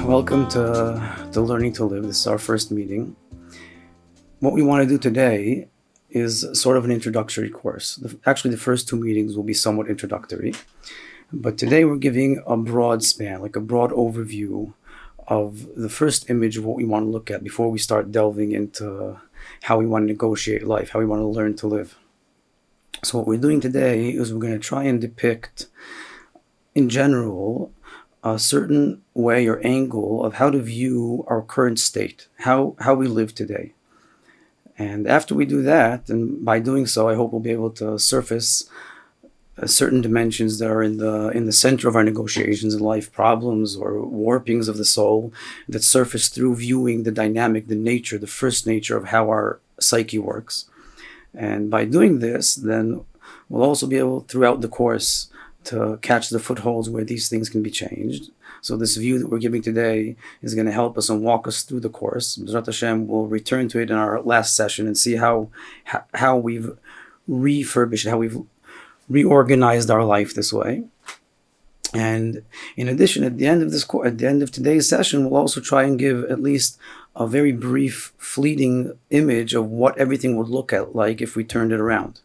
Welcome to Learning to Live. This is our first meeting. What we want to do today is sort of an introductory course. Actually, the first two meetings will be somewhat introductory, but today we're giving a broad span, like a broad overview of the first image of what we want to look at before we start delving into how we want to negotiate life, how we want to learn to live. So what we're doing today is we're going to try and depict, in general, a certain way or angle of how to view our current state, how we live today. And after we do that, and by doing so, I hope we'll be able to surface certain dimensions that are in the center of our negotiations in life, problems or warpings of the soul that surface through viewing the dynamic, the nature, the first nature of how our psyche works. And by doing this, then we'll also be able, throughout the course, to catch the footholds where these things can be changed. So this view that we're giving today is going to help us and walk us through the course. B'ezrat Hashem, we'll return to it in our last session and see how we've refurbished, how we've reorganized our life this way. And in addition, at the end of today's session, we'll also try and give at least a very brief, fleeting image of what everything would look like if we turned it around.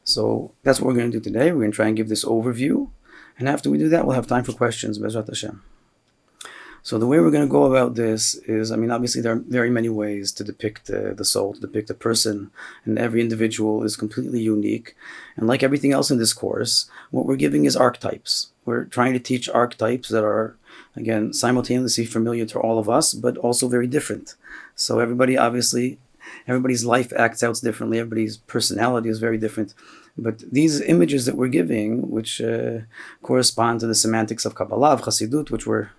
So that's what we're going to do today. We're going to try and give this overview. And after we do that, we'll have time for questions, B'ezrat Hashem. So the way we're going to go about this is, obviously there are very many ways to depict the soul, to depict a person, and every individual is completely unique. And like everything else in this course, what we're giving is archetypes. We're trying to teach archetypes that are, again, simultaneously familiar to all of us, but also very different. So everybody's life acts out differently, everybody's personality is very different. But these images that we're giving, which correspond to the semantics of Kabbalah, of Chassidut, which we're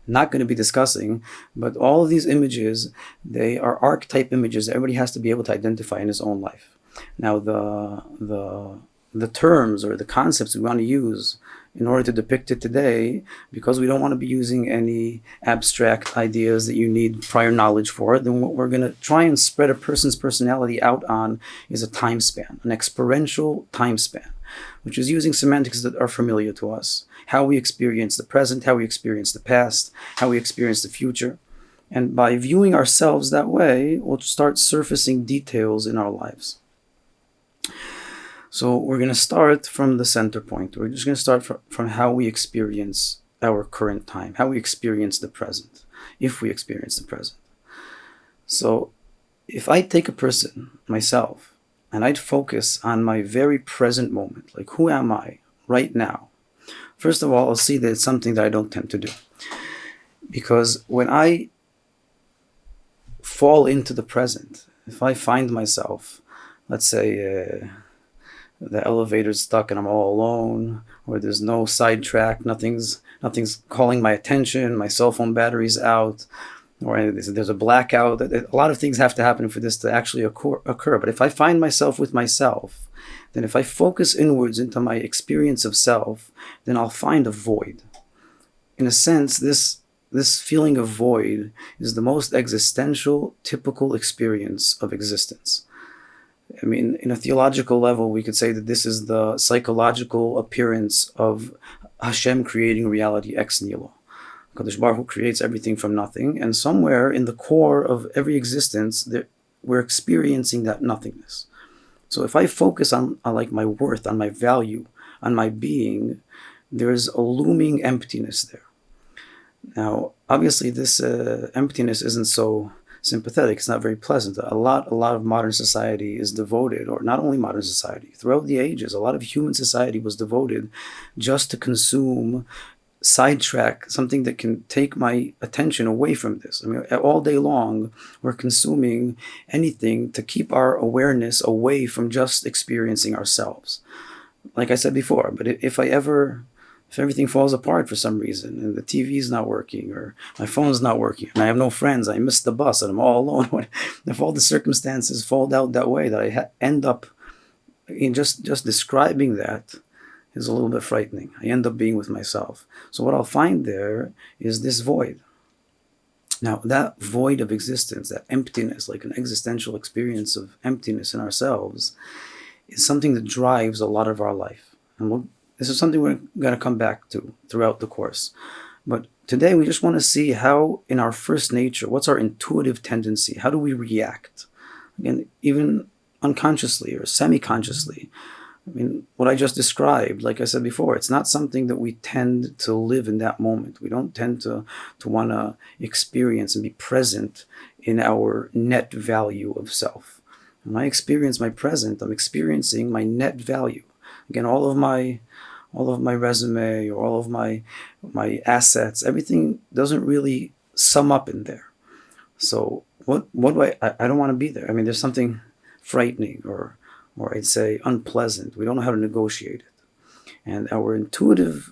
not going to be discussing, but all of these images, they are archetype images that everybody has to be able to identify in his own life. Now, the terms or the concepts we want to use in order to depict it today, because we don't want to be using any abstract ideas that you need prior knowledge for, then what we're going to try and spread a person's personality out on is a time span, an experiential time span, which is using semantics that are familiar to us. How we experience the present, how we experience the past, how we experience the future. And by viewing ourselves that way, we'll start surfacing details in our lives. So we're going to start from the center point. We're just going to start from how we experience our current time, how we experience the present, if we experience the present. So if I take a person, myself, and I'd focus on my very present moment, like who am I right now? First of all, I'll see that it's something that I don't tend to do. Because when I fall into the present, if I find myself, let's say, the elevator's stuck and I'm all alone, or there's no sidetrack, nothing's calling my attention, my cell phone battery's out, or there's a blackout. A lot of things have to happen for this to actually occur. But if I find myself with myself, then if I focus inwards into my experience of self, then I'll find a void. In a sense, this feeling of void is the most existential, typical experience of existence. In a theological level, we could say that this is the psychological appearance of Hashem creating reality ex nihilo. Kadosh Baruch Hu creates everything from nothing, and somewhere in the core of every existence, we're experiencing that nothingness. So if I focus on like my worth, on my value, on my being, there's a looming emptiness there. Now, obviously, this emptiness isn't so sympathetic. It's not very pleasant. A lot of modern society is devoted, or not only modern society, throughout the ages, a lot of human society was devoted just to consume, sidetrack, something that can take my attention away from this. All day long, we're consuming anything to keep our awareness away from just experiencing ourselves. Like I said before, but if everything falls apart for some reason, and the TV's not working, or my phone's not working, and I have no friends, I missed the bus, and I'm all alone, if all the circumstances fall out that way, that I end up in just describing that is a little bit frightening. I end up being with myself. So what I'll find there is this void. Now, that void of existence, that emptiness, like an existential experience of emptiness in ourselves, is something that drives a lot of our life. And this is something we're going to come back to throughout the course. But today we just want to see how, in our first nature, what's our intuitive tendency? How do we react? Again, even unconsciously or semi-consciously. I mean, what I just described, like I said before, it's not something that we tend to live in that moment. We don't tend to want to experience and be present in our net value of self. When I experience my present, I'm experiencing my net value. Again, all of my resume or all of my assets, everything doesn't really sum up in there. So what do I don't want to be there. I mean, there's something frightening or I'd say unpleasant. We don't know how to negotiate it. And our intuitive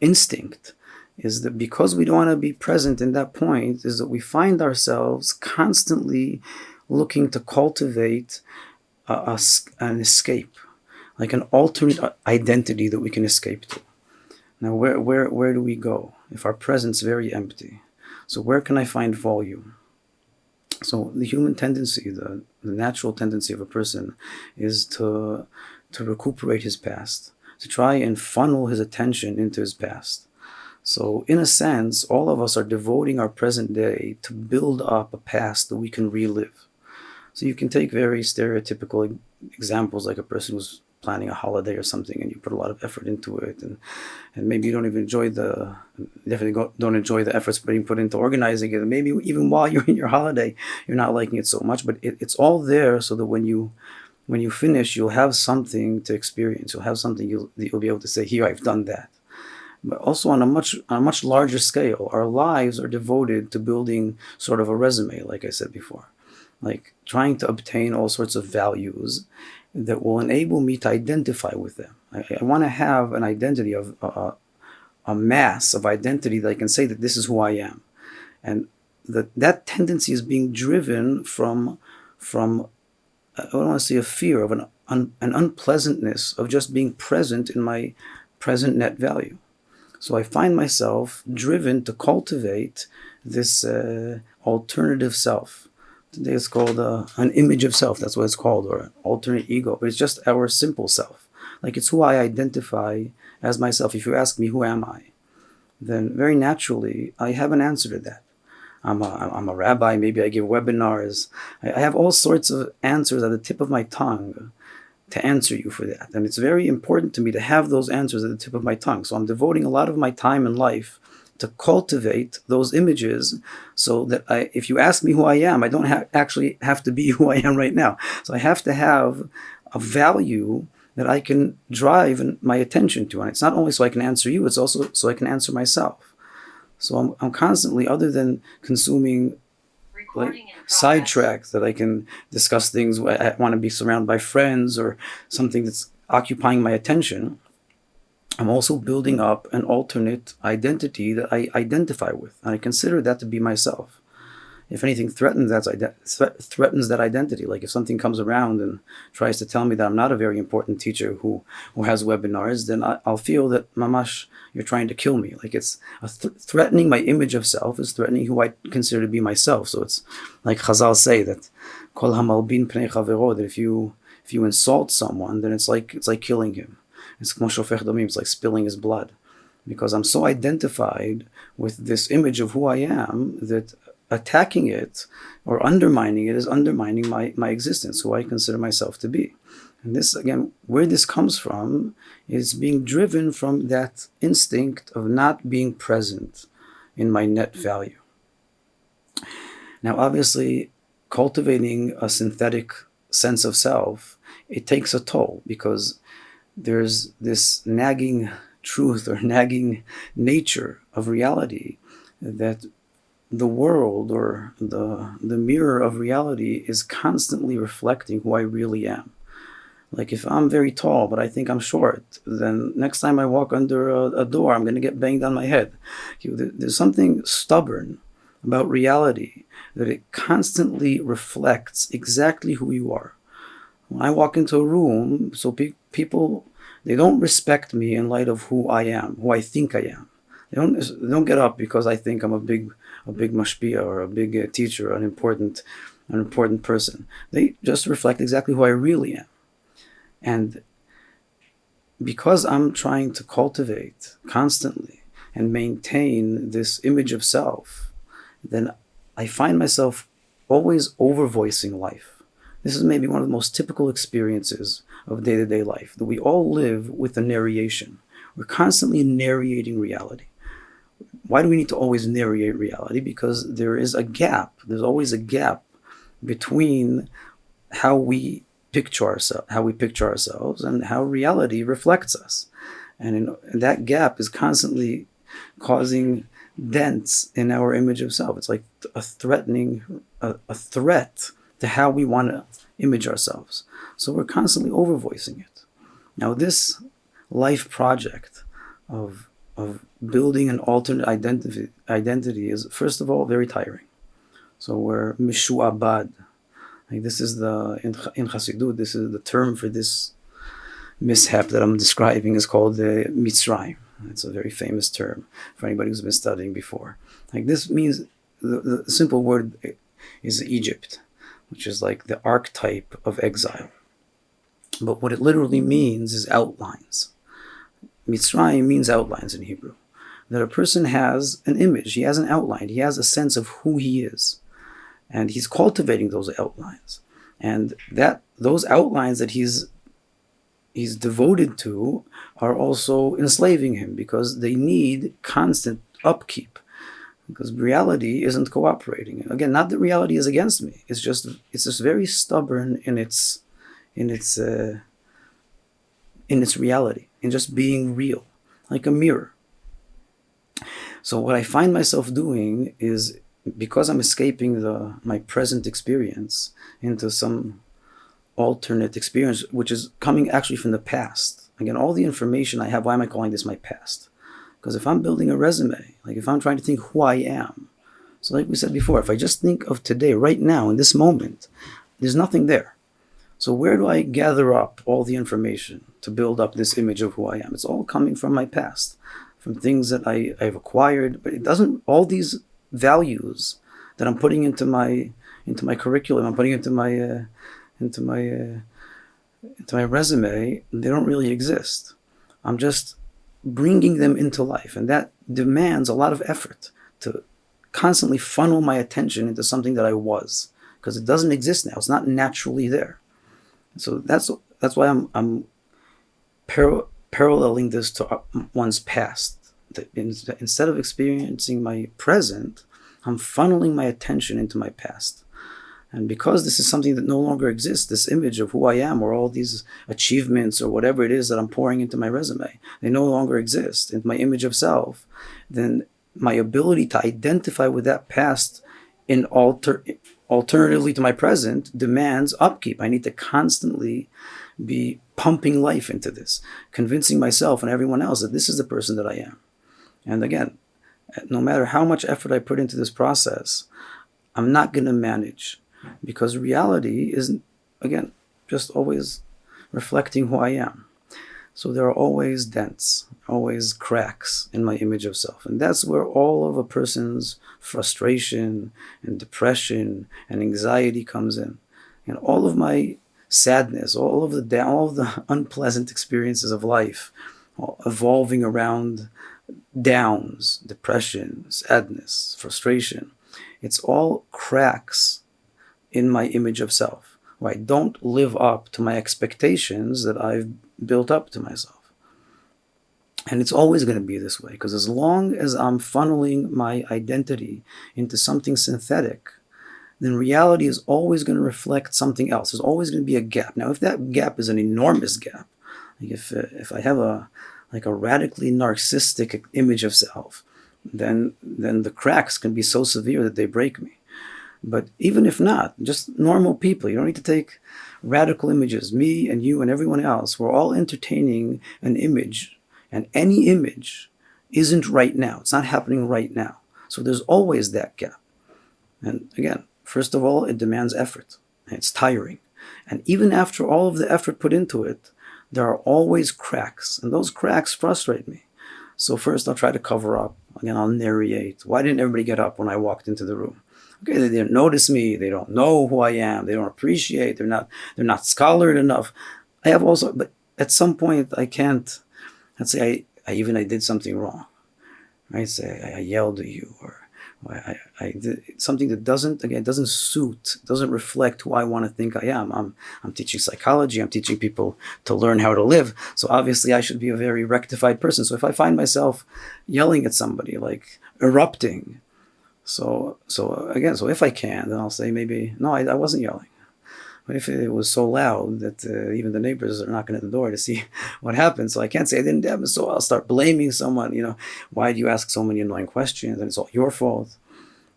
instinct is that because we don't want to be present in that point, is that we find ourselves constantly looking to cultivate an escape, like an alternate identity that we can escape to. Now, where do we go if our present's very empty? So where can I find volume? So the human tendency, the natural tendency of a person is to recuperate his past, to try and funnel his attention into his past. So in a sense, all of us are devoting our present day to build up a past that we can relive. So you can take very stereotypical examples, like a person who's planning a holiday or something, and you put a lot of effort into it, and maybe you don't even enjoy don't enjoy the efforts being put into organizing it. And maybe even while you're in your holiday, you're not liking it so much, but it's all there so that when you finish, you'll have something to experience. You'll have something you'll be able to say, "Here, I've done that." But also on a much larger scale, our lives are devoted to building sort of a resume, like I said before, like trying to obtain all sorts of values that will enable me to identify with them. I want to have an identity of a mass of identity that I can say that this is who I am, and that tendency is being driven from I don't want to say a fear of an unpleasantness of just being present in my present net value. So I find myself driven to cultivate this alternative self. Today it's called an image of self. That's what it's called, or an alternate ego. But it's just our simple self. Like, it's who I identify as myself. If you ask me, who am I? Then very naturally, I have an answer to that. I'm a rabbi. Maybe I give webinars. I have all sorts of answers at the tip of my tongue to answer you for that. And it's very important to me to have those answers at the tip of my tongue. So I'm devoting a lot of my time and life to cultivate those images so that if you ask me who I am, I don't actually have to be who I am right now. So I have to have a value that I can drive my attention to. And it's not only so I can answer you, it's also so I can answer myself. So I'm constantly, other than consuming like sidetracked, that I can discuss things. I want to be surrounded by friends or something that's occupying my attention. I'm also building up an alternate identity that I identify with, and I consider that to be myself. If anything threatens that identity, like if something comes around and tries to tell me that I'm not a very important teacher who has webinars, then I'll feel that, mamash, you're trying to kill me. Like, it's threatening my image of self is threatening who I consider to be myself. So it's like Chazal say that kol hamalbin pnei chavero, that if you insult someone, then it's like killing him. It's kmo shofech damim, it's like spilling his blood, because I'm so identified with this image of who I am that attacking it or undermining it is undermining my existence, who I consider myself to be. And this, again, where this comes from is being driven from that instinct of not being present in my net value. Now, obviously, cultivating a synthetic sense of self, it takes a toll, because there's this nagging truth or nagging nature of reality that the world or the mirror of reality is constantly reflecting who I really am. Like, if I'm very tall but I think I'm short, then next time I walk under a door, I'm going to get banged on my head. There's something stubborn about reality, that it constantly reflects exactly who you are. When I walk into a room, so people, they don't respect me in light of who I am, who I think I am. They don't get up because I think I'm a big mashpia or a big teacher, an important person. They just reflect exactly who I really am. And because I'm trying to cultivate constantly and maintain this image of self, then I find myself always over voicing life. This is maybe one of the most typical experiences of day-to-day life, that we all live with a narration. We're constantly narrating reality. Why do we need to always narrate reality? Because there is a gap. There's always a gap between how we picture ourselves and how reality reflects us. And that gap is constantly causing dents in our image of self. It's like a threat to how we want to image ourselves. So we're constantly overvoicing it. Now, this life project of building an alternate identity is, first of all, very tiring. So we're mishuabad. Like this is in Chassidut, this is the term for this mishap that I'm describing is called the Mitzrayim. It's a very famous term for anybody who's been studying before. Like this means, the simple word is Egypt, which is like the archetype of exile. But what it literally means is outlines. Mitzrayim means outlines in Hebrew. That a person has an image, he has an outline, he has a sense of who he is. And he's cultivating those outlines. And those outlines that he's devoted to are also enslaving him, because they need constant upkeep, because reality isn't cooperating. Again, not that reality is against me. It's just very stubborn in its reality, in just being real, like a mirror. So what I find myself doing is, because I'm escaping my present experience into some alternate experience, which is coming actually from the past. Again, all the information I have, why am I calling this my past? Because if I'm building a resume, like if I'm trying to think who I am, so like we said before, if I just think of today, right now, in this moment, there's nothing there. So where do I gather up all the information to build up this image of who I am? It's all coming from my past, from things that I've acquired, but it doesn't, all these values that I'm putting into my curriculum, I'm putting into my resume, they don't really exist. I'm just bringing them into life, and that demands a lot of effort to constantly funnel my attention into something that I was, because it doesn't exist now. It's not naturally there. So that's why I'm paralleling this to one's past. That instead of experiencing my present, I'm funneling my attention into my past. And because this is something that no longer exists, this image of who I am, or all these achievements, or whatever it is that I'm pouring into my resume, they no longer exist, in my image of self, then my ability to identify with that past alternatively to my present demands upkeep. I need to constantly be pumping life into this, convincing myself and everyone else that this is the person that I am. And again, no matter how much effort I put into this process, I'm not going to manage, because reality is, again, just always reflecting who I am. So there are always dents, always cracks in my image of self. And that's where all of a person's frustration and depression and anxiety comes in. And all of my sadness, all of the unpleasant experiences of life, evolving around downs, depression, sadness, frustration, it's all cracks in my image of self, where I don't live up to my expectations that I've built up to myself. And it's always going to be this way, because as long as I'm funneling my identity into something synthetic, then reality is always going to reflect something else. There's always going to be a gap. Now, if that gap is an enormous gap, like if I have a radically narcissistic image of self, then the cracks can be so severe that they break me. But even if not, just normal people, you don't need to take radical images. Me and you and everyone else, we're all entertaining an image, and any image isn't right now. It's not happening right now. So there's always that gap. And again, first of all, it demands effort. It's tiring. And even after all of the effort put into it, there are always cracks, and those cracks frustrate me. So first I'll try to cover up. Again, I'll narrate. Why didn't everybody get up when I walked into the room? Okay, they didn't notice me. They don't know who I am. They don't appreciate. They're not scholared enough. But at some point I can't. Let's say I did something wrong, I say I yelled at you, or I did something that doesn't suit, doesn't reflect who I want to think I am. I'm teaching psychology. I'm teaching people to learn how to live. So obviously I should be a very rectified person. So if I find myself yelling at somebody, like erupting, so if I can, then I'll say maybe no, I wasn't yelling. But if it was so loud that even the neighbors are knocking at the door to see what happened, so I can't say I didn't have it, so I'll start blaming someone. Why do you ask so many annoying questions? And it's all your fault.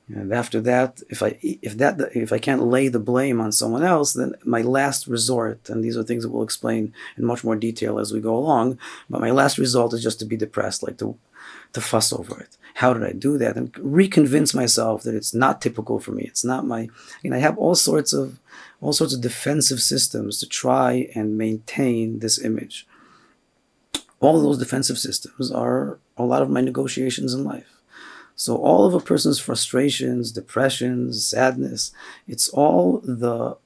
And after that, if I can't lay the blame on someone else, then my last resort, and these are things that we'll explain in much more detail as we go along, but my last result is just to be depressed, like to fuss over it. How did I do that? And reconvince myself that it's not typical for me. It's not my. I have all sorts of defensive systems to try and maintain this image. All of those defensive systems are a lot of my negotiations in life. So all of a person's frustrations, depressions, sadness, it's all the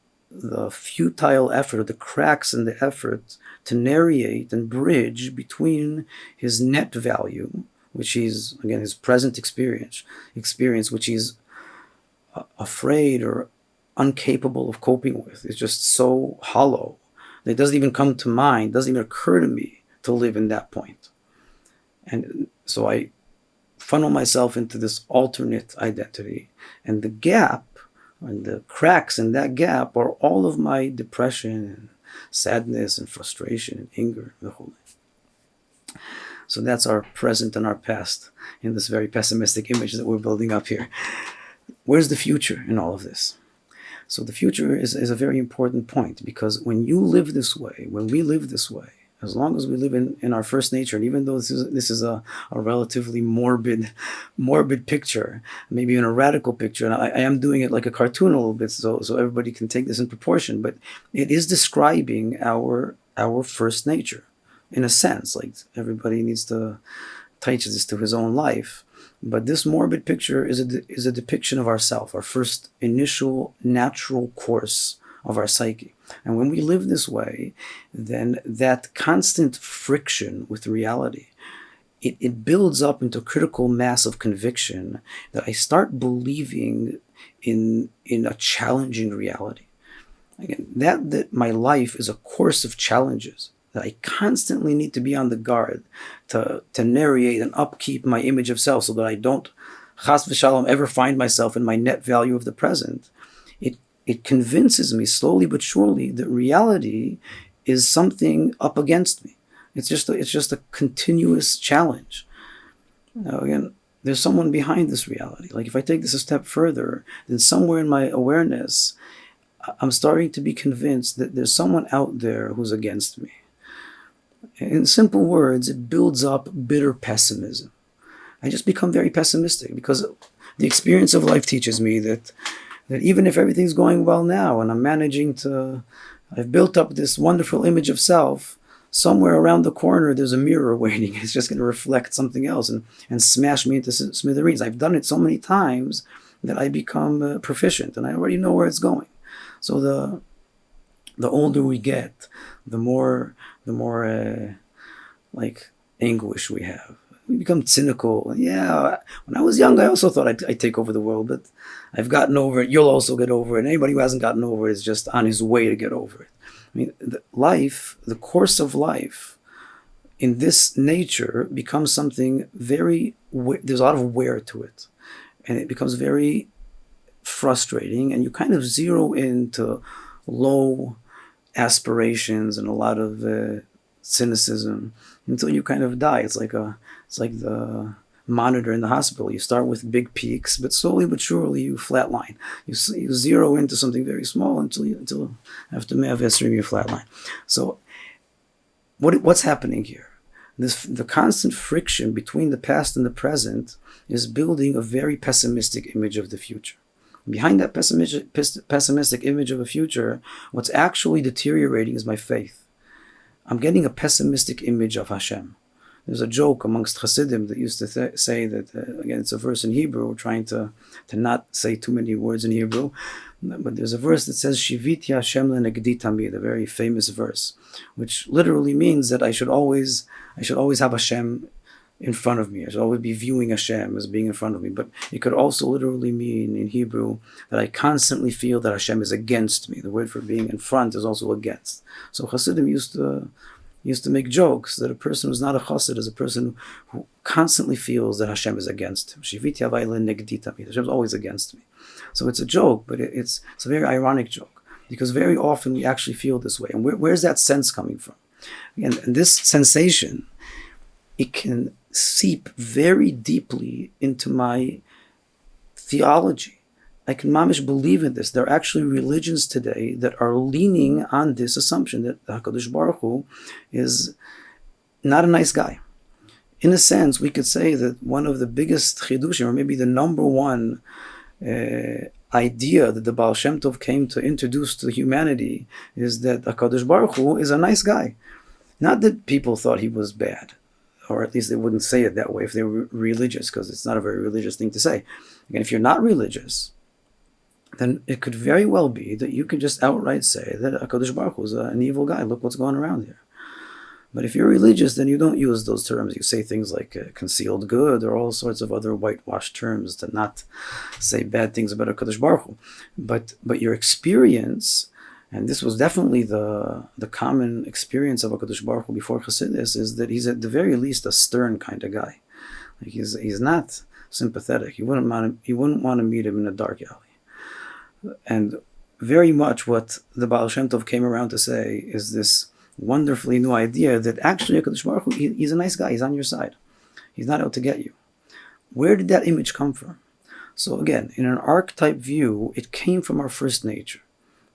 futile effort, the cracks in the effort to narrate and bridge between his net value, which is, again, his present experience, which he's afraid or incapable of coping with. It's just so hollow that it doesn't even come to mind, doesn't even occur to me to live in that point. And so I funnel myself into this alternate identity. And the gap and the cracks in that gap are all of my depression and sadness and frustration and anger. So that's our present and our past in this very pessimistic image that we're building up here. Where's the future in all of this? So the future is a very important point, because when you live this way, when we live this way, as long as we live in our first nature, and even though this is a relatively morbid picture, maybe even a radical picture, and I am doing it like a cartoon a little bit, so everybody can take this in proportion, but it is describing our first nature, in a sense. Like, everybody needs to teach this to his own life. But this morbid picture is a depiction of ourself, our first initial natural course of our psyche. And when we live this way, then that constant friction with reality, it builds up into critical mass of conviction that I start believing in a challenging reality. Again, that my life is a course of challenges, that I constantly need to be on the guard to narrate and upkeep my image of self, so that I don't, chas v'shalom, ever find myself in my net value of the present. It convinces me slowly but surely that reality is something up against me. It's just a continuous challenge. Now, again, there's someone behind this reality. Like, if I take this a step further, then somewhere in my awareness, I'm starting to be convinced that there's someone out there who's against me. In simple words, it builds up bitter pessimism. I just become very pessimistic, because the experience of life teaches me that even if everything's going well now and I've built up this wonderful image of self, somewhere around the corner there's a mirror waiting. It's just going to reflect something else and smash me into smithereens. I've done it so many times that I become proficient, and I already know where it's going. So the older we get, the more like anguish we have. We become cynical. Yeah, when I was young, I also thought I'd take over the world, but I've gotten over it. You'll also get over it. Anybody who hasn't gotten over it is just on his way to get over it. I mean, the course of life in this nature becomes something there's a lot of wear to it. And it becomes very frustrating, and you kind of zero into low aspirations and a lot of cynicism until you kind of die. It's like the monitor in the hospital. You start with big peaks, but slowly but surely you flatline. You zero into something very small until after Me'av Esrim you flatline. So what's happening here? The constant friction between the past and the present is building a very pessimistic image of the future. Behind that pessimistic image of a future, what's actually deteriorating is my faith. I'm getting a pessimistic image of Hashem. There's a joke amongst Hasidim that used to say that, again, it's a verse in Hebrew. We're trying to not say too many words in Hebrew. But there's a verse that says, Shiviti Hashem lenegdi tamid, a very famous verse, which literally means that I should always have Hashem in front of me. I should always be viewing Hashem as being in front of me. But it could also literally mean in Hebrew that I constantly feel that Hashem is against me. The word for being in front is also against. So Hasidim used to make jokes that a person who's not a chassid is a person who constantly feels that Hashem is against him. Shiviti havai lenegdita mi. Hashem's always against me. So it's a joke, but it's a very ironic joke, because very often we actually feel this way. And where's that sense coming from? And this sensation, it can seep very deeply into my theology. I can mamish believe in this. There are actually religions today that are leaning on this assumption that HaKadosh Baruch Hu is not a nice guy. In a sense, we could say that one of the biggest chidushim, or maybe the number one idea that the Baal Shem Tov came to introduce to humanity, is that HaKadosh Baruch Hu is a nice guy. Not that people thought he was bad, or at least they wouldn't say it that way if they were religious, because it's not a very religious thing to say. Again, if you're not religious, then it could very well be that you can just outright say that HaKadosh Baruch Hu is an evil guy. Look what's going around here. But if you're religious, then you don't use those terms. You say things like concealed good, or all sorts of other whitewashed terms to not say bad things about HaKadosh Baruch Hu. But your experience, and this was definitely the common experience of HaKadosh Baruch Hu before Chassidus, is that he's at the very least a stern kind of guy. Like he's not sympathetic. You wouldn't want to meet him in a dark alley. And very much what the Baal Shem Tov came around to say is this wonderfully new idea that actually HaKadosh Baruch Hu, he's a nice guy. He's on your side. He's not out to get you. Where did that image come from? So again, in an archetype view, it came from our first nature.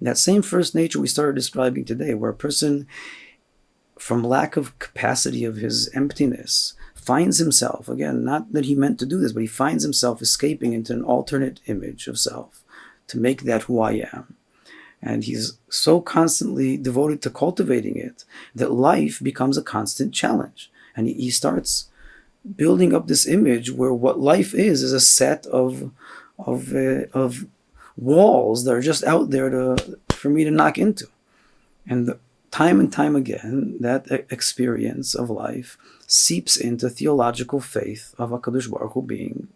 That same first nature we started describing today, where a person, from lack of capacity of his emptiness, finds himself, again, not that he meant to do this, but he finds himself escaping into an alternate image of self to make that who I am. And he's so constantly devoted to cultivating it that life becomes a constant challenge. And he starts building up this image where what life is a set of walls that are just out there for me to knock into. And time and time again, that experience of life seeps into theological faith of HaKadosh Baruch Hu being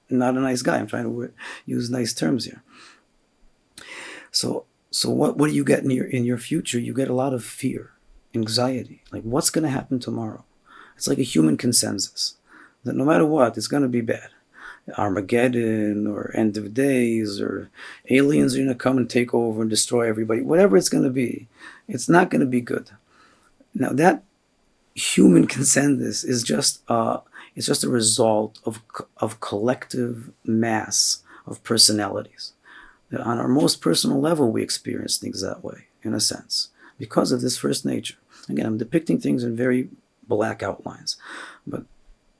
not a nice guy. I'm trying to use nice terms here. So what do you get in your future? You get a lot of fear, anxiety. Like, what's going to happen tomorrow? It's like a human consensus that no matter what, it's going to be bad. Armageddon, or end of days, or aliens are going to come and take over and destroy everybody. Whatever it's going to be, it's not going to be good. Now, that human consensus is just a result of collective mass of personalities. That on our most personal level, we experience things that way, in a sense, because of this first nature. Again, I'm depicting things in very black outlines, but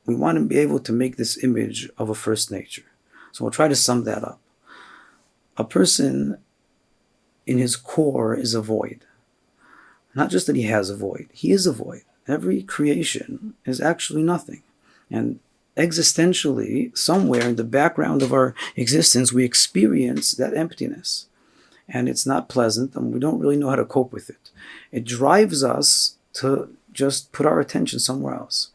we want to be able to make this image of a first nature. So we'll try to sum that up. A person, in his core, is a void. Not just that he has a void, he is a void. Every creation is actually nothing. And existentially, somewhere in the background of our existence, we experience that emptiness. And it's not pleasant, and we don't really know how to cope with it. It drives us to just put our attention somewhere else.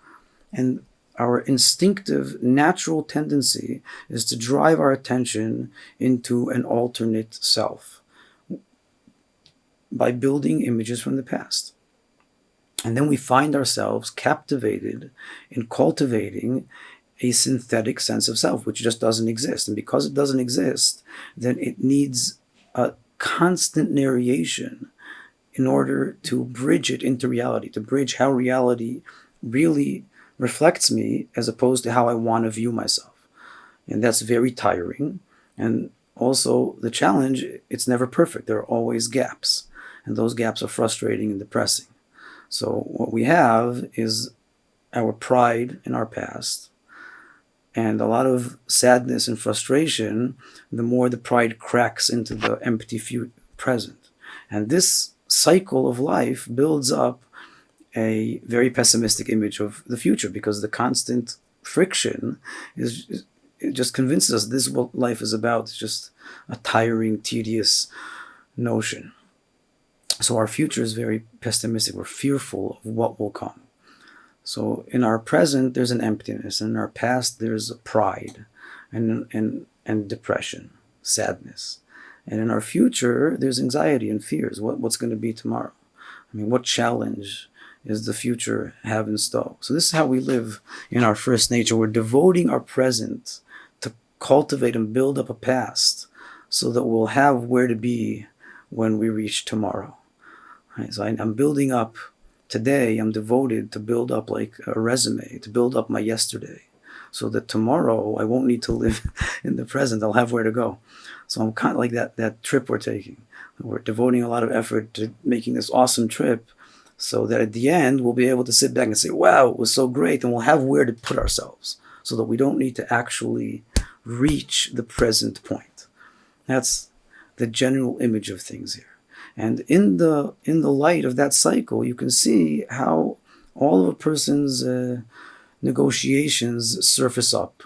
And our instinctive, natural tendency is to drive our attention into an alternate self by building images from the past. And then we find ourselves captivated in cultivating a synthetic sense of self, which just doesn't exist. And because it doesn't exist, then it needs a constant narration in order to bridge it into reality, to bridge how reality really reflects me as opposed to how I want to view myself. And that's very tiring. And also the challenge, it's never perfect. There are always gaps. And those gaps are frustrating and depressing. So what we have is our pride in our past, and a lot of sadness and frustration the more the pride cracks into the empty present. And this cycle of life builds up a very pessimistic image of the future, because the constant friction it just convinces us this is what life is about. It's just a tiring, tedious notion. So our future is very pessimistic. We're fearful of what will come. So in our present, there's an emptiness. In our past, there's pride and depression, sadness. And in our future, there's anxiety and fears. What's going to be tomorrow? I mean, what challenge is the future have in store? So this is how we live in our first nature. We're devoting our present to cultivate and build up a past so that we'll have where to be when we reach tomorrow. Right? So I'm building up today. I'm devoted to build up like a resume, to build up my yesterday, so that tomorrow I won't need to live in the present. I'll have where to go. So I'm kind of like that trip we're taking. We're devoting a lot of effort to making this awesome trip so that at the end we'll be able to sit back and say, wow, it was so great, and we'll have where to put ourselves so that we don't need to actually reach the present point. That's the general image of things here. And in the light of that cycle, you can see how all of a person's negotiations surface up.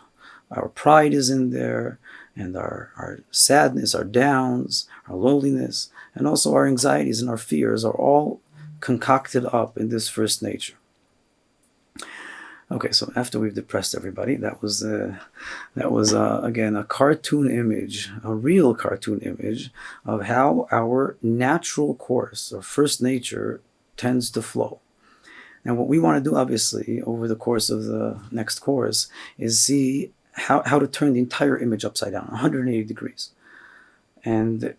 Our pride is in there, and our sadness, our downs, our loneliness, and also our anxieties and our fears are all concocted up in this first nature. Okay, so after we've depressed everybody, that was again a cartoon image, a real cartoon image of how our natural course, or first nature, tends to flow. And what we want to do, obviously, over the course of the next course, is see how to turn the entire image upside down, 180 degrees. And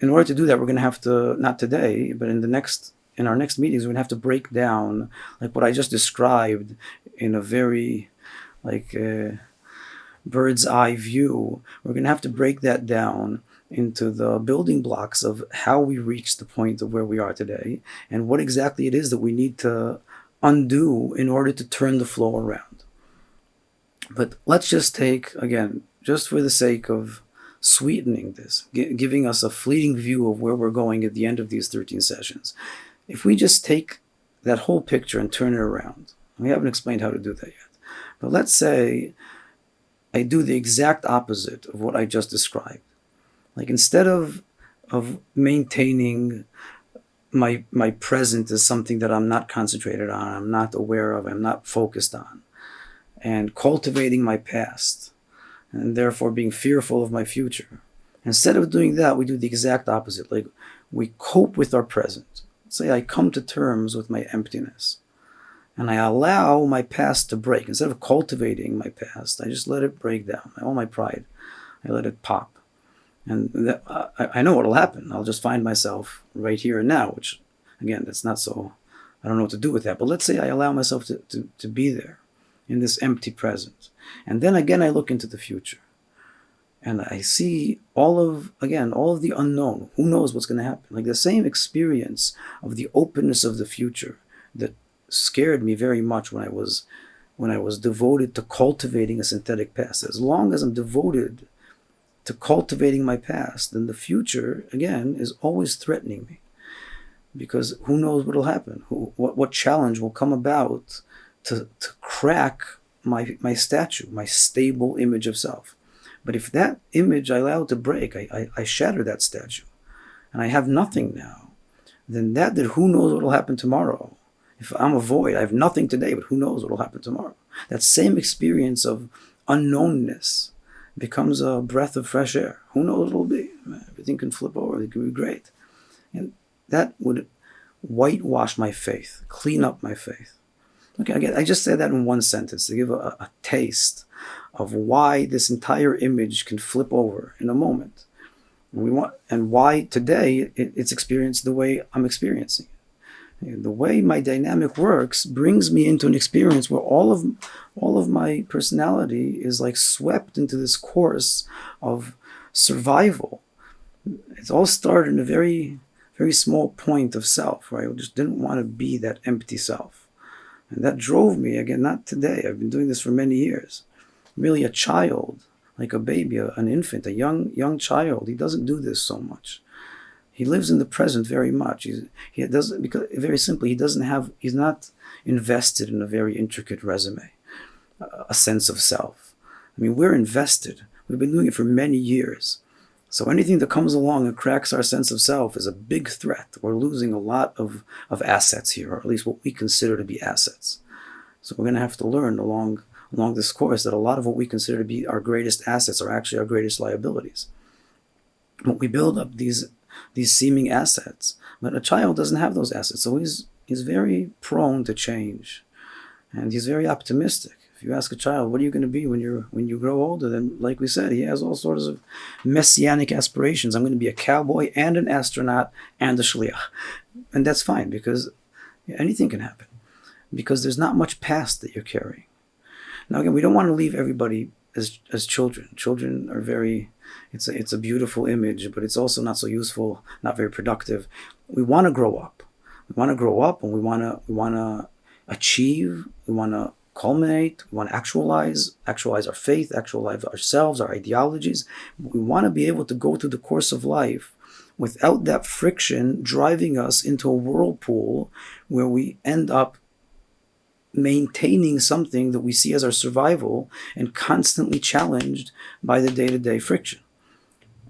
in order to do that, we're going to have to, not today, but in our next meetings, we're going to have to break down like what I just described in a very bird's eye view. We're going to have to break that down into the building blocks of how we reach the point of where we are today and what exactly it is that we need to undo in order to turn the flow around. But let's just take, again, just for the sake of sweetening this, giving us a fleeting view of where we're going at the end of these 13 sessions. If we just take that whole picture and turn it around, we haven't explained how to do that yet, but let's say I do the exact opposite of what I just described. Like instead of maintaining my present as something that I'm not concentrated on, I'm not aware of, I'm not focused on, and cultivating my past, and therefore being fearful of my future. Instead of doing that, we do the exact opposite. Like we cope with our present. Say I come to terms with my emptiness, and I allow my past to break. Instead of cultivating my past, I just let it break down. All my pride, I let it pop. And I know what'll happen. I'll just find myself right here and now, which, again, that's not so, I don't know what to do with that. But let's say I allow myself to be there in this empty present. And then again, I look into the future. And I see all of the unknown. Who knows what's going to happen? Like the same experience of the openness of the future that scared me very much when I was devoted to cultivating a synthetic past. As long as I'm devoted to cultivating my past, then the future, again, is always threatening me. Because who knows what will happen? What challenge will come about to crack my statue, my stable image of self. But if that image I allow to break, I shatter that statue, and I have nothing now, then who knows what will happen tomorrow? If I'm a void, I have nothing today, but who knows what will happen tomorrow? That same experience of unknownness becomes a breath of fresh air. Who knows what it will be? Everything can flip over. It can be great. And that would whitewash my faith, clean up my faith. Okay, again, I just said that in one sentence to give a taste of why this entire image can flip over in a moment. And why today it's experienced the way I'm experiencing it. The way my dynamic works brings me into an experience where all of my personality is like swept into this course of survival. It's all started in a very, very small point of self, right? I just didn't want to be that empty self. And that drove me, again, not today. I've been doing this for many years. Really a child, like a baby, an infant, a young child. He doesn't do this so much. He lives in the present very much. He doesn't, because very simply, he's not invested in a very intricate resume, a sense of self. I mean, we're invested. We've been doing it for many years. So anything that comes along and cracks our sense of self is a big threat. We're losing a lot of assets here, or at least what we consider to be assets. So we're going to have to learn along this course that a lot of what we consider to be our greatest assets are actually our greatest liabilities. But we build up these seeming assets, but a child doesn't have those assets, so he's very prone to change, and he's very optimistic. If you ask a child, what are you going to be when you grow older, then, like we said, he has all sorts of messianic aspirations. I'm going to be a cowboy and an astronaut and a shliach, and that's fine, because anything can happen, because there's not much past that you're carrying. Now again, we don't want to leave everybody as children. Children are very, it's a beautiful image, but it's also not so useful, not very productive. We want to grow up. We want to grow up, and we want to achieve. We want to culminate. We want to actualize our faith, actualize ourselves, our ideologies. We want to be able to go through the course of life without that friction driving us into a whirlpool where we end up maintaining something that we see as our survival and constantly challenged by the day-to-day friction.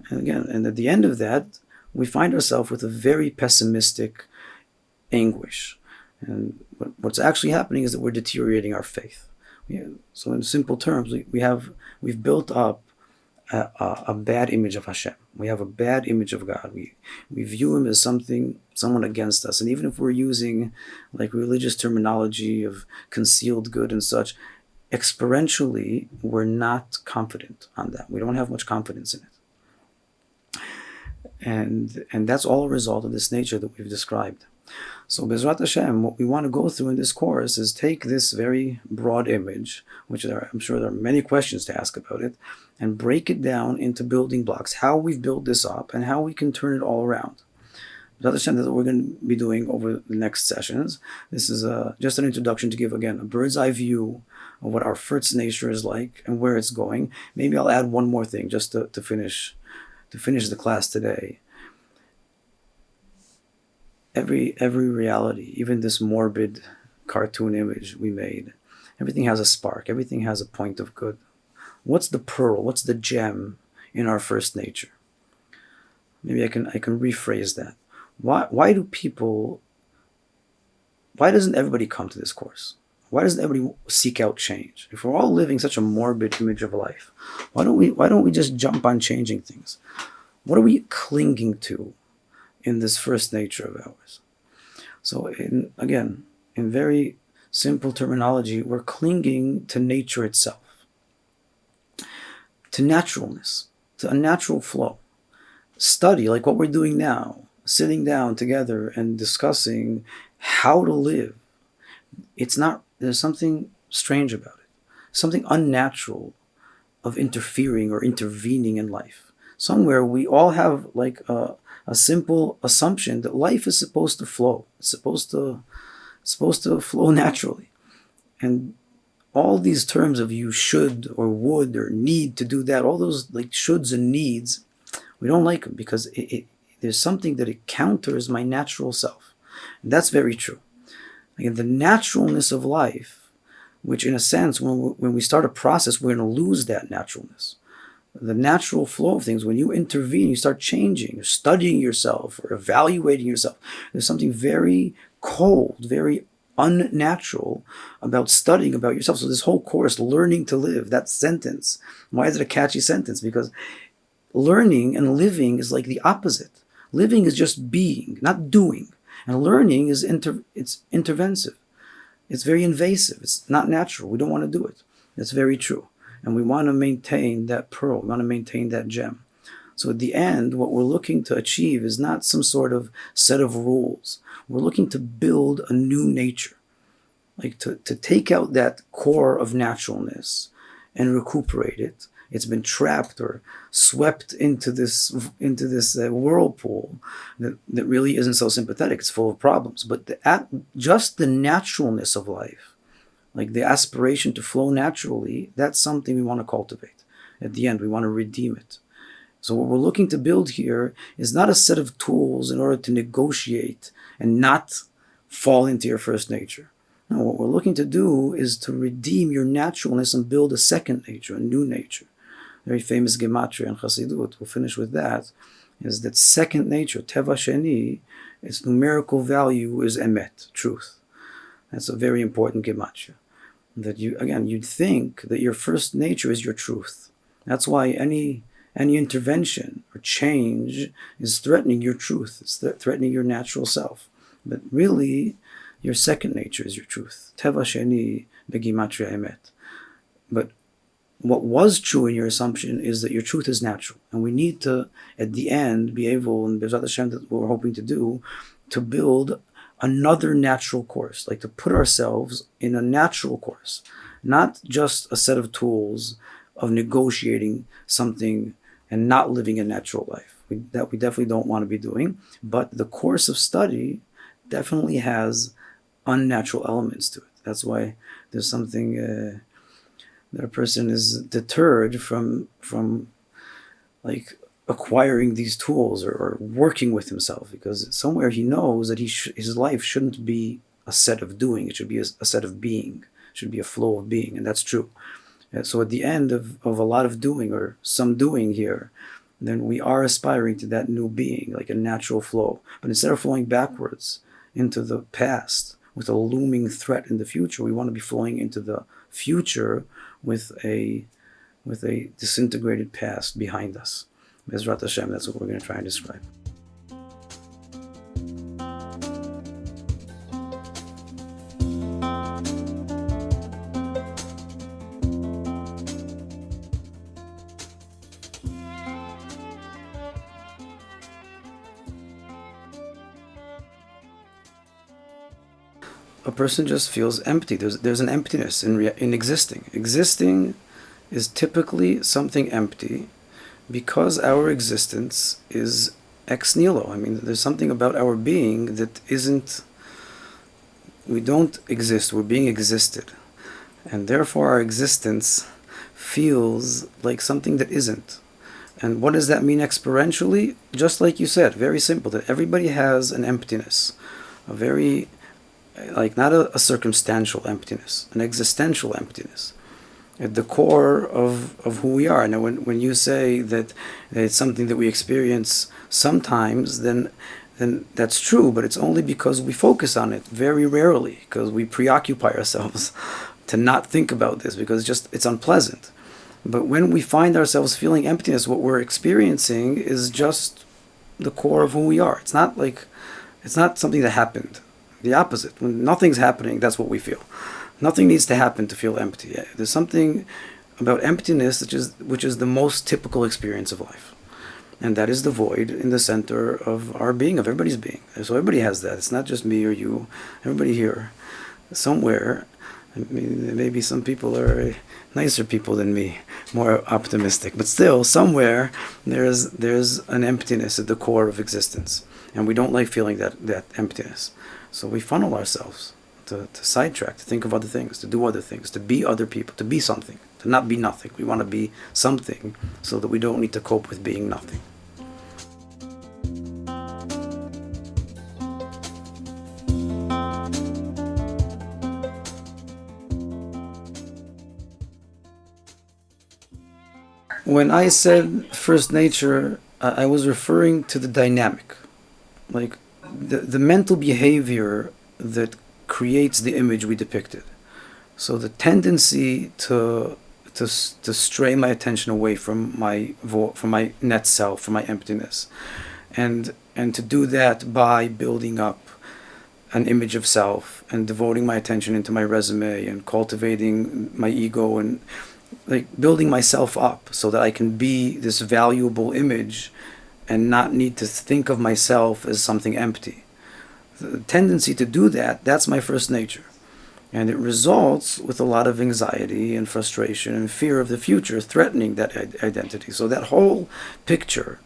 And again, and at the end of that, we find ourselves with a very pessimistic anguish. And what's actually happening is that we're deteriorating our faith. So in simple terms, we've built up a bad image of Hashem. We have a bad image of God. We view him as someone against us. And even if we're using like religious terminology of concealed good and such, experientially, we're not confident on that. We don't have much confidence in it. And that's all a result of this nature that we've described. So Bezrat Hashem, what we want to go through in this course is take this very broad image, which I'm sure there are many questions to ask about it, and break it down into building blocks, how we've built this up and how we can turn it all around. Bezrat Hashem, that's what we're going to be doing over the next sessions. This is just an introduction to give, again, a bird's eye view of what our first nature is like and where it's going. Maybe I'll add one more thing just to finish the class today. Every reality, even this morbid cartoon image we made, everything has a spark. Everything has a point of good. What's the pearl? What's the gem in our first nature? Maybe I can rephrase that. Why doesn't everybody come to this course? Why doesn't everybody seek out change? If we're all living such a morbid image of life, why don't we just jump on changing things? What are we clinging to in this first nature of ours? So in very simple terminology, we're clinging to nature itself, to naturalness, to a natural flow. Study, like what we're doing now, sitting down together and discussing how to live. There's something strange about it, something unnatural of interfering or intervening in life. Somewhere we all have like a simple assumption that life is supposed to flow. It's supposed to flow naturally. And all these terms of you should or would or need to do that, all those like shoulds and needs, we don't like them because there's something that it counters my natural self. And that's very true. Again, the naturalness of life, which in a sense, when we start a process, we're going to lose that naturalness. The natural flow of things, when you intervene, you start changing, or studying yourself, or evaluating yourself. There's something very cold, very unnatural about studying about yourself. So this whole course, learning to live, that sentence, why is it a catchy sentence? Because learning and living is like the opposite. Living is just being, not doing. And learning is it's interventive. It's very invasive. It's not natural. We don't want to do it. That's very true. And we want to maintain that pearl. We want to maintain that gem. So at the end, what we're looking to achieve is not some sort of set of rules. We're looking to build a new nature. Like to take out that core of naturalness and recuperate it. It's been trapped or swept into this whirlpool that really isn't so sympathetic. It's full of problems. But just the naturalness of life, like the aspiration to flow naturally, that's something we want to cultivate. At the end, we want to redeem it. So what we're looking to build here is not a set of tools in order to negotiate and not fall into your first nature. No, what we're looking to do is to redeem your naturalness and build a second nature, a new nature. Very famous gematria in Chassidut, we'll finish with that, is that second nature, Teva Sheni, its numerical value is emet, truth. That's a very important gematria. that you'd think that your first nature is your truth. That's why any intervention or change is threatening your truth. It's threatening your natural self. But really, your second nature is your truth. Teva sheni begimatria emet. But what was true in your assumption is that your truth is natural. And we need to, at the end, be able, and B'ezrat Hashem, that what we're hoping to do, to build another natural course, like to put ourselves in a natural course, not just a set of tools of negotiating something and not living a natural life. That we definitely don't want to be doing. But the course of study definitely has unnatural elements to it. That's why there's something that a person is deterred from like acquiring these tools or working with himself, because somewhere he knows that his life shouldn't be a set of doing. It should be a set of being. It should be a flow of being, and that's true. So at the end of a lot of doing, or some doing here, then we are aspiring to that new being, like a natural flow. But instead of flowing backwards into the past with a looming threat in the future, we want to be flowing into the future with a disintegrated past behind us. B'ezrat Hashem, that's what we're going to try and describe. A person just feels empty. There's an emptiness in existing. Existing is typically something empty because our existence is ex nihilo. I mean, there's something about our being that isn't, we don't exist, we're being existed. And therefore our existence feels like something that isn't. And what does that mean experientially? Just like you said, very simple, that everybody has an emptiness, a very, like not a circumstantial emptiness, an existential emptiness at the core of who we are. Now, when you say that it's something that we experience sometimes, then that's true, but it's only because we focus on it very rarely, because we preoccupy ourselves to not think about this, because it's unpleasant. But when we find ourselves feeling emptiness, what we're experiencing is just the core of who we are. It's not something that happened. The opposite. When nothing's happening, that's what we feel. Nothing needs to happen to feel empty. There's something about emptiness which is the most typical experience of life. And that is the void in the center of our being, of everybody's being. So everybody has that. It's not just me or you. Everybody here, somewhere, I mean, maybe some people are nicer people than me, more optimistic. But still, somewhere, there's an emptiness at the core of existence. And we don't like feeling that emptiness. So we funnel ourselves to sidetrack, to think of other things, to do other things, to be other people, to be something, to not be nothing. We want to be something so that we don't need to cope with being nothing. When I said first nature, I was referring to the dynamic, like the mental behavior that creates the image we depicted. So the tendency to stray my attention away from my net self, from my emptiness, and to do that by building up an image of self and devoting my attention into my resume and cultivating my ego and like building myself up so that I can be this valuable image and not need to think of myself as something empty. The tendency to do that's my first nature. And it results with a lot of anxiety and frustration and fear of the future threatening that identity. So that whole picture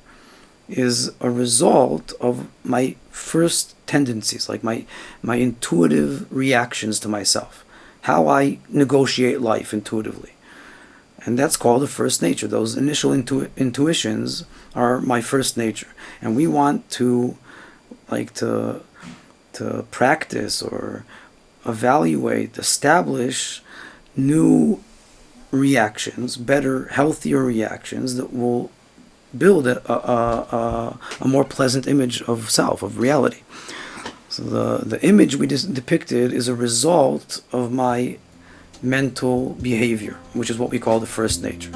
is a result of my first tendencies, like my intuitive reactions to myself, how I negotiate life intuitively. And that's called the first nature. Those initial intuitions are my first nature. And we want to practice or evaluate, establish new reactions, better, healthier reactions that will build a more pleasant image of self, of reality. So the image we just depicted is a result of my mental behavior, which is what we call the first nature.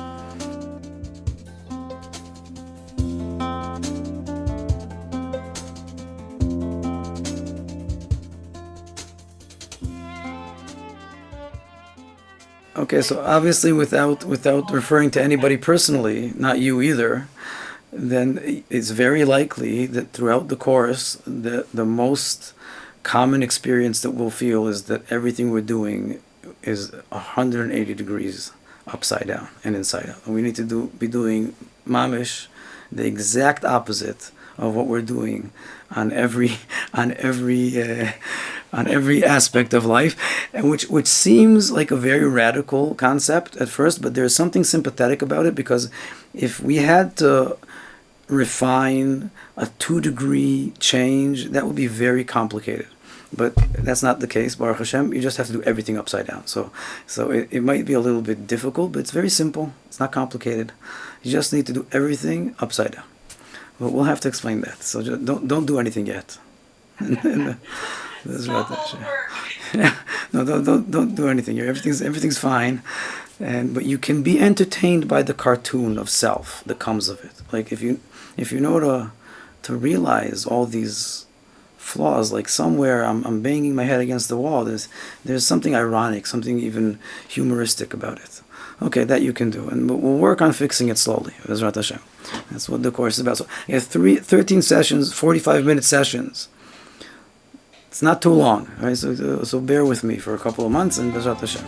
Okay, so obviously without referring to anybody personally, not you either, then it's very likely that throughout the course, the most common experience that we'll feel is that everything we're doing is 180 degrees upside down and inside out. And we need to be doing mamish, the exact opposite of what we're doing on every aspect of life, and which seems like a very radical concept at first, but there's something sympathetic about it, because if we had to refine a 2-degree change, that would be very complicated. But that's not the case, Baruch Hashem. You just have to do everything upside down. So it might be a little bit difficult, but it's very simple. It's not complicated. You just need to do everything upside down. But we'll have to explain that. So just don't do anything yet. That's right. No, don't do anything. Everything's fine. But you can be entertained by the cartoon of self that comes of it. Like if you know to realize all these flaws, like somewhere I'm banging my head against the wall, there's something ironic, something even humoristic about it. Okay, that you can do, and we'll work on fixing it slowly. Bezrat Hashem. That's what the course is about. So you have 13 sessions, 45-minute sessions. It's not too long, right? So bear with me for a couple of months, and Bezrat Hashem.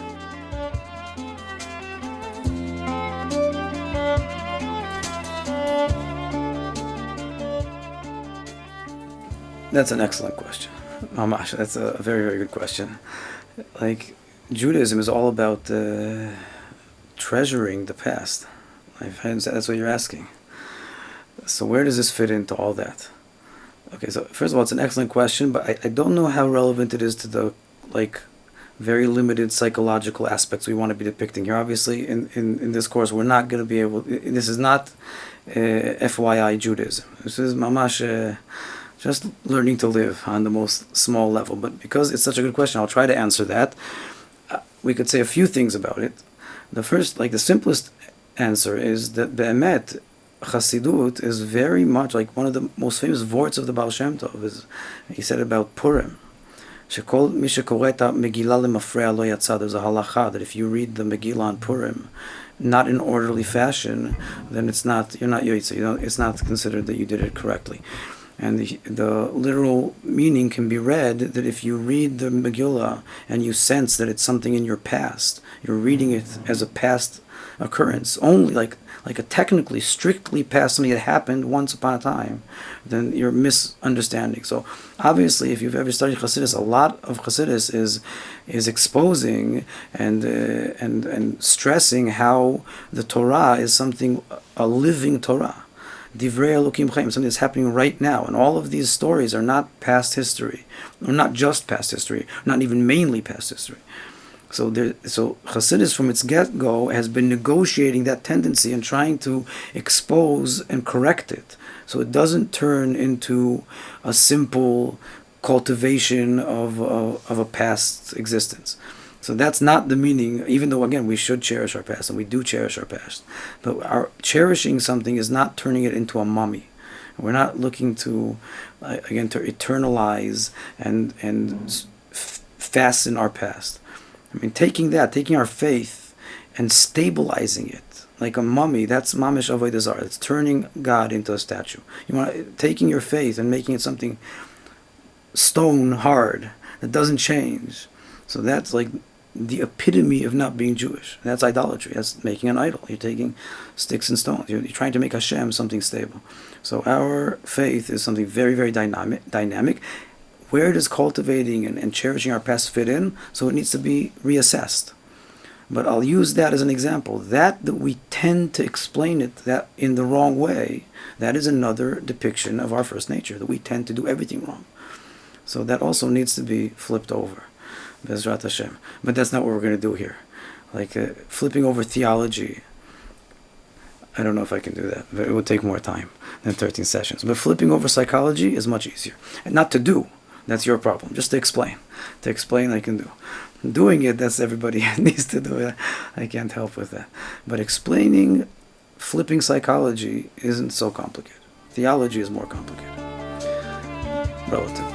That's an excellent question. Mamash, that's a very, very good question. Like, Judaism is all about treasuring the past. That's what you're asking. So where does this fit into all that? Okay, so first of all, it's an excellent question, but I don't know how relevant it is to the very limited psychological aspects we want to be depicting here. Obviously, in this course, we're not going to be able. This is not FYI Judaism. This is mamash. Just learning to live on the most small level. But because it's such a good question, I'll try to answer that. We could say a few things about it. The first, the simplest answer is that Be'emet, Chassidut is very much like one of the most famous vorts of the Baal Shem Tov. He said about Purim, Shekol mi shekoreh et Megillah lemafreya lo yatsa. There's a halacha that if you read the Megillah on Purim, not in orderly fashion, then you're not yoytze. It's not considered that you did it correctly. And the literal meaning can be read that if you read the Megillah and you sense that it's something in your past, you're reading it as a past occurrence, only like a technically, strictly past, something that happened once upon a time, then you're misunderstanding. So obviously, if you've ever studied Chassidus, a lot of Chassidus is exposing and stressing how the Torah is a living Torah. Divrei Elokim Chaim, something that's happening right now. And all of these stories are not past history, or not just past history, not even mainly past history. So Chassidus from its get-go has been negotiating that tendency and trying to expose and correct it, so it doesn't turn into a simple cultivation of a past existence. So that's not the meaning, even though, again, we should cherish our past, and we do cherish our past. But our cherishing something is not turning it into a mummy. We're not looking to, to eternalize and fasten our past. I mean, taking our faith and stabilizing it, like a mummy, that's mamish avodah zarah. It's turning God into a statue. Taking your faith and making it something stone hard that doesn't change. So that's like the epitome of not being Jewish. That's idolatry. That's making an idol. You're taking sticks and stones. You're trying to make Hashem something stable. So our faith is something very, very dynamic. Where does cultivating and cherishing our past fit in? So it needs to be reassessed. But I'll use that as an example. That we tend to explain it that in the wrong way, that is another depiction of our first nature, that we tend to do everything wrong. So that also needs to be flipped over. Bezrat Hashem. But that's not what we're going to do here. Flipping over theology, I don't know if I can do that. But it would take more time than 13 sessions. But flipping over psychology is much easier. And not to do. That's your problem. Just to explain. To explain I can do. Doing it, that's everybody needs to do it. I can't help with that. But explaining flipping psychology isn't so complicated. Theology is more complicated. Relative.